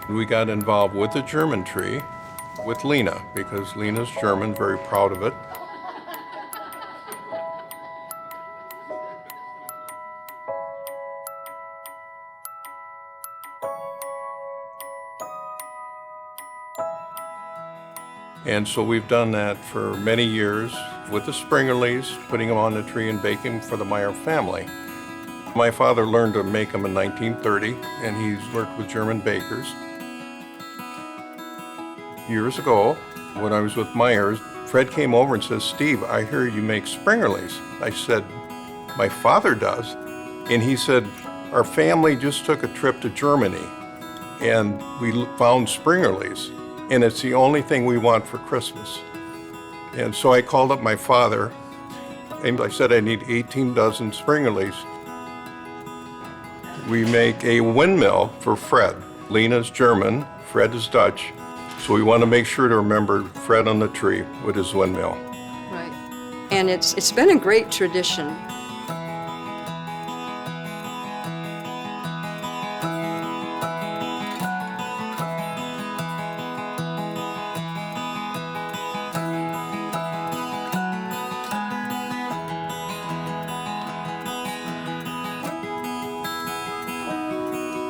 We got involved with the German tree, with Lena, because Lena's German, very proud of it. And so we've done that for many years with the Springerles, putting them on the tree and baking for the Meijer family. My father learned to make them in 1930, and he's worked with German bakers. Years ago, when I was with Meijer, Fred came over and says, "Steve, I hear you make Springerles." I said, "My father does." And he said, "Our family just took a trip to Germany, and we found Springerles, and it's the only thing we want for Christmas." And so I called up my father, and I said I need 18 dozen Springerles. We make a windmill for Fred. Lena's German, Fred is Dutch, so we want to make sure to remember Fred on the tree with his windmill. Right. And it's been a great tradition.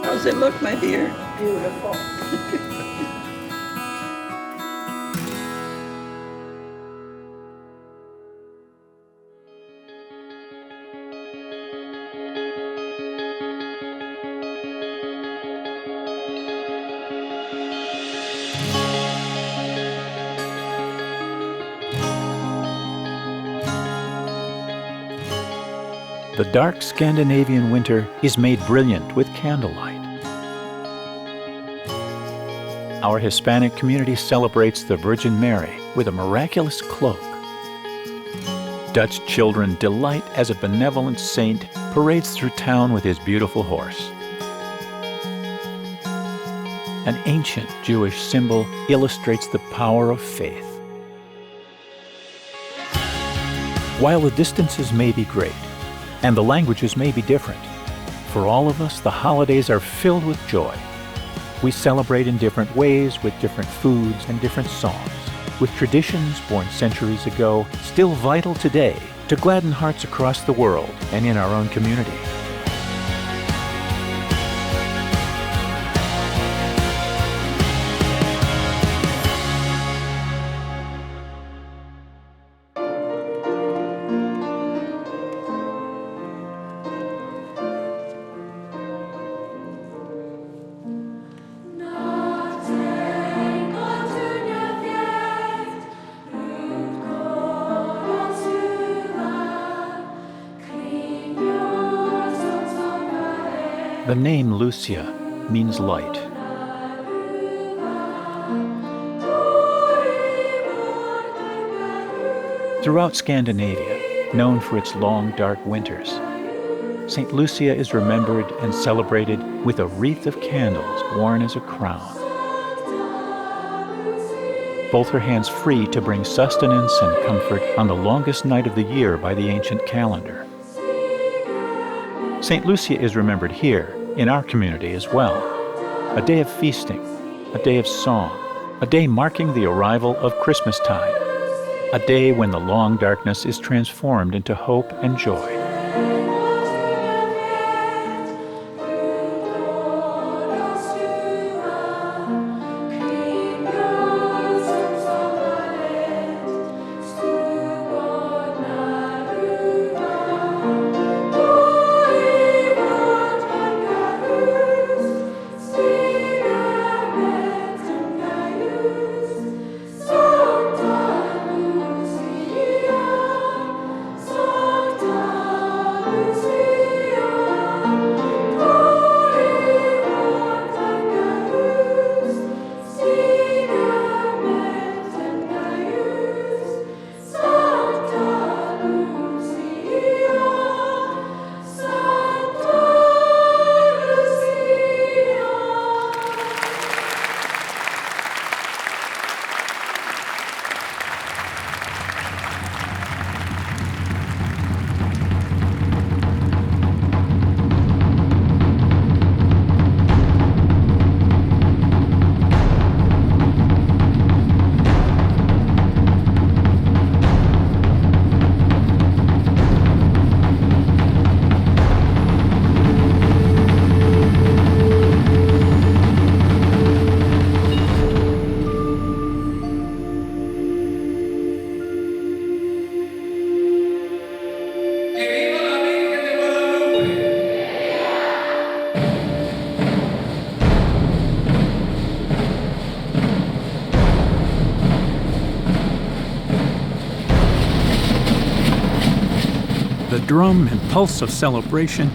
How's it look, my dear? Beautiful. The dark Scandinavian winter is made brilliant with candlelight. Our Hispanic community celebrates the Virgin Mary with a miraculous cloak. Dutch children delight as a benevolent saint parades through town with his beautiful horse. An ancient Jewish symbol illustrates the power of faith. While the distances may be great, and the languages may be different, for all of us, the holidays are filled with joy. We celebrate in different ways, with different foods and different songs, with traditions born centuries ago, still vital today to gladden hearts across the world and in our own community. The name Lucia means light. Throughout Scandinavia, known for its long, dark winters, St. Lucia is remembered and celebrated with a wreath of candles worn as a crown. Both her hands free to bring sustenance and comfort on the longest night of the year by the ancient calendar. St. Lucia is remembered here, in our community as well. A day of feasting, a day of song, a day marking the arrival of Christmastide, a day when the long darkness is transformed into hope and joy. the drum and pulse of celebration,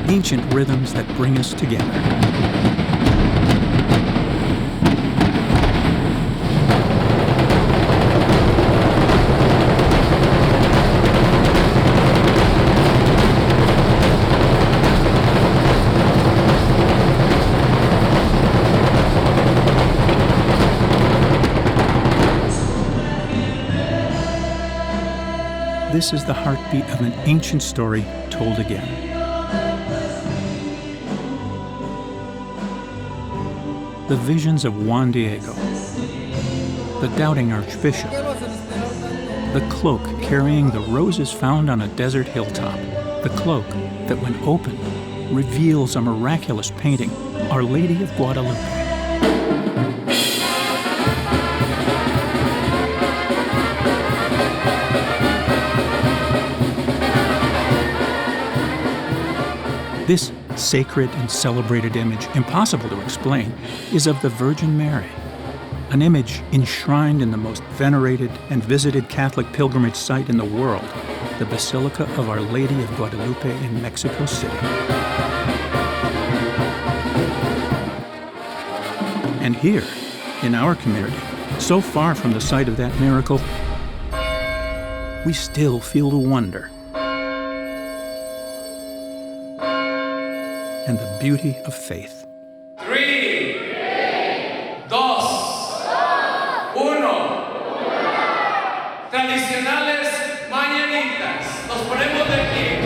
ancient rhythms that bring us together. This is the heartbeat of an ancient story told again. The visions of Juan Diego, the doubting archbishop, the cloak carrying the roses found on a desert hilltop, the cloak that when opened reveals a miraculous painting, Our Lady of Guadalupe. This sacred and celebrated image, impossible to explain, is of the Virgin Mary, an image enshrined in the most venerated and visited Catholic pilgrimage site in the world, the Basilica of Our Lady of Guadalupe in Mexico City. And here, in our community, so far from the site of that miracle, we still feel the wonder and the beauty of faith. 3, 2, 1. Tradicionales mañanitas. Nos ponemos de pie.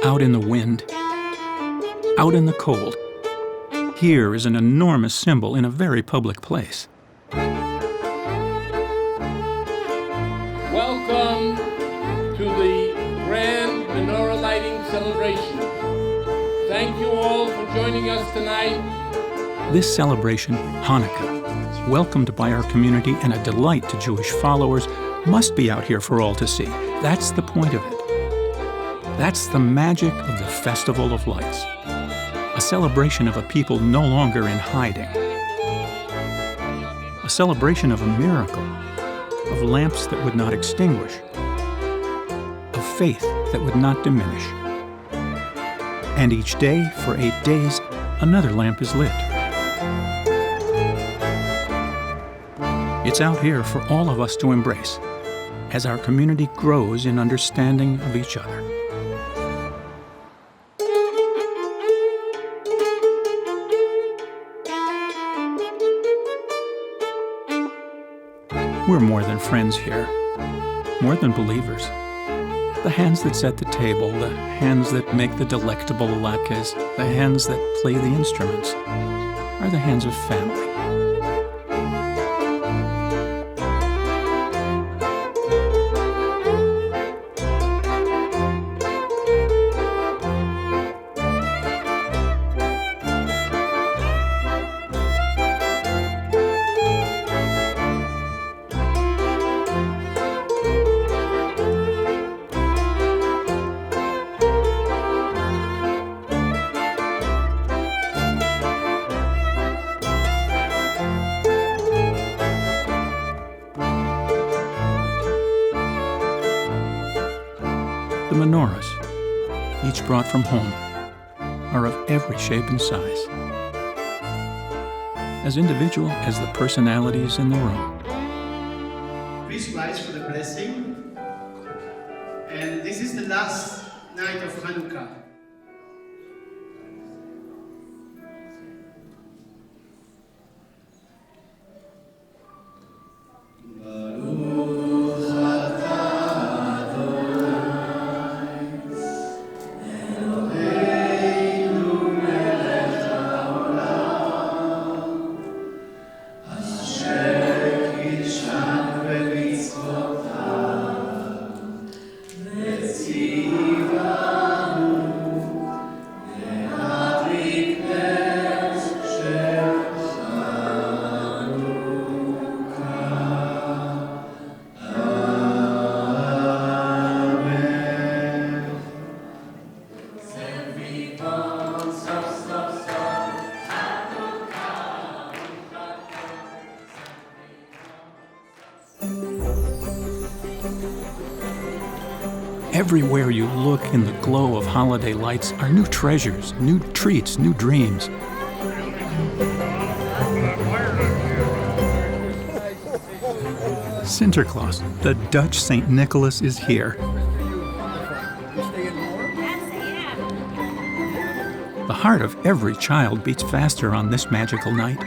Out in the wind, out in the cold, here is an enormous symbol in a very public place. Welcome to the grand menorah lighting celebration. Thank you all for joining us tonight. This celebration, Hanukkah, welcomed by our community and a delight to Jewish followers, must be out here for all to see. That's the point of it. That's the magic of the Festival of Lights, a celebration of a people no longer in hiding, a celebration of a miracle, of lamps that would not extinguish, of faith that would not diminish. And each day, for 8 days, another lamp is lit. It's out here for all of us to embrace as our community grows in understanding of each other. We're more than friends here, more than believers. The hands that set the table, the hands that make the delectable latkes, the hands that play the instruments, are the hands of family. The menorahs, each brought from home, are of every shape and size, as individual as the personalities in the room. Please rise for the blessing. And this is the last night of Hanukkah. Everywhere you look in the glow of holiday lights are new treasures, new treats, new dreams. Sinterklaas, the Dutch St. Nicholas, is here. The heart of every child beats faster on this magical night.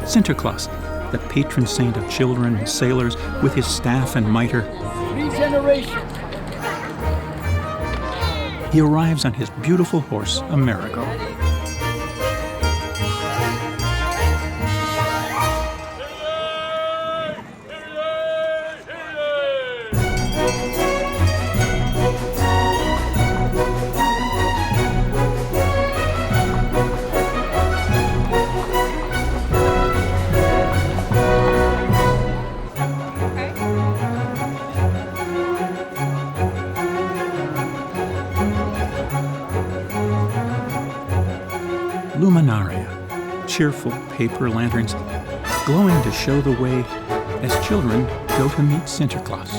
Sinterklaas, the patron saint of children and sailors, with his staff and mitre. 3 generations. He arrives on his beautiful horse, Amerigo. Luminaria, cheerful paper lanterns, glowing to show the way as children go to meet Sinterklaas.